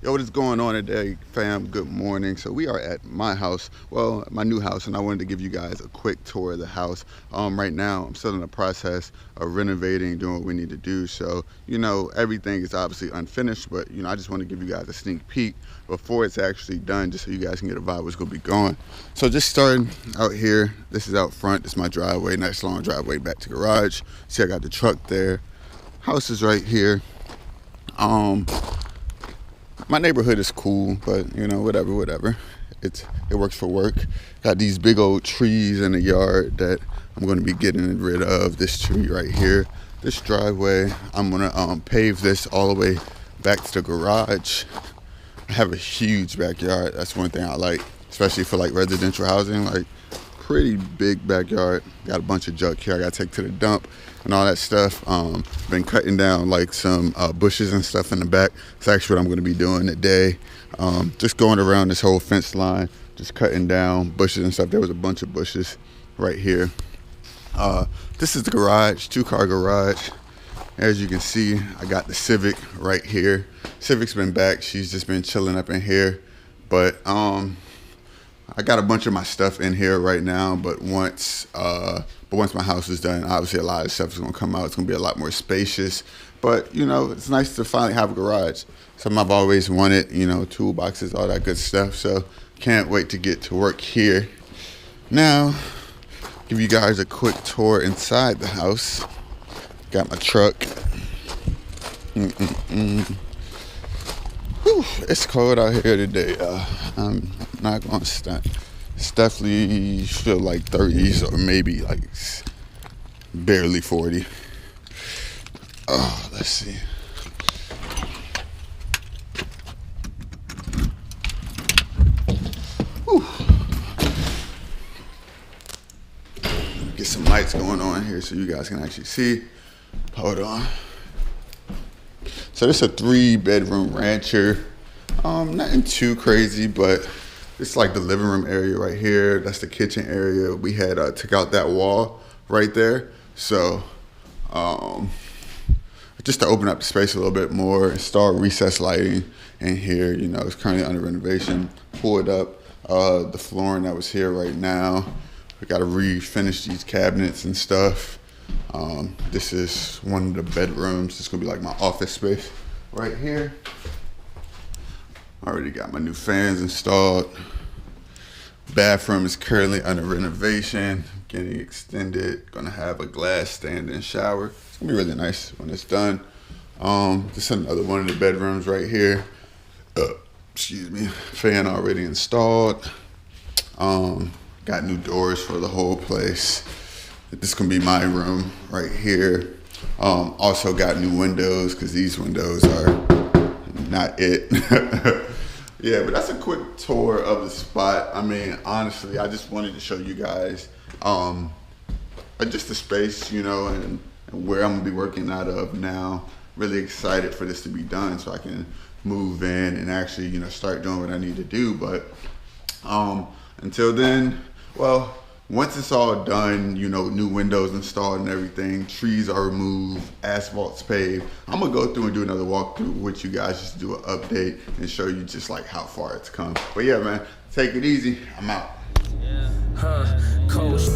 Yo, what is going on today, fam? Good morning. So we are at my house, well, my new house, and I wanted to give you guys a quick tour of the house. Right now, I'm still in the process of renovating, doing what we need to do. So, everything is obviously unfinished, but, I just want to give you guys a sneak peek before it's actually done, just so you guys can get a vibe what's going to be going. So just starting out here, this is out front. This is my driveway, nice long driveway back to garage. See, I got the truck there. House is right here. My neighborhood is cool, but whatever. It works for work. Got these big old trees in the yard that I'm going to be getting rid of. This tree right here, this driveway, I'm going to pave this all the way back to the garage. I have a huge backyard. That's one thing I like, especially for like residential housing. Like, pretty big backyard. Got a bunch of junk here I gotta take to the dump and all that stuff. Been cutting down like some bushes and stuff in the back. It's actually what I'm gonna be doing today. Just going around this whole fence line, just cutting down bushes and stuff. There was a bunch of bushes right here. This is the garage, 2-car garage. As you can see, I got the Civic right here. Civic's been back. She's just been chilling up in here. But I got a bunch of my stuff in here right now, but once my house is done, obviously a lot of stuff is gonna come out. It's gonna be a lot more spacious. But it's nice to finally have a garage. Something I've always wanted, toolboxes, all that good stuff. So can't wait to get to work here. Now, give you guys a quick tour inside the house. Got my truck. Whew, it's cold out here today. I'm not gonna stunt. It's definitely feel like 30s or maybe like barely 40. Oh, let's see. Whew. Get some lights going on here so you guys can actually see. Hold on. So this is a 3-bedroom rancher. Nothing too crazy, but it's like the living room area right here. That's the kitchen area. We had took out that wall right there. So just to open up the space a little bit more, install recessed lighting in here. It's currently under renovation. Pull it up. The flooring that was here right now. We got to refinish these cabinets and stuff. This is one of the bedrooms. It's gonna be like my office space right here. Already got my new fans installed. Bathroom is currently under renovation, getting extended. Gonna have a glass stand-in shower. It's gonna be really nice when it's done. This is another one of the bedrooms right here. Excuse me. Fan already installed. Got new doors for the whole place. This is gonna be my room right here. Also got new windows because these windows are not it. Yeah, but that's a quick tour of the spot. I mean, honestly, I just wanted to show you guys just the space, and where I'm gonna be working out of now. Really excited for this to be done so I can move in and actually, start doing what I need to do. But until then, well, once it's all done, new windows installed and everything, trees are removed, asphalt's paved, I'm gonna go through and do another walkthrough with you guys, just to do an update and show you just like how far it's come. But yeah, man, take it easy. I'm out. Coach.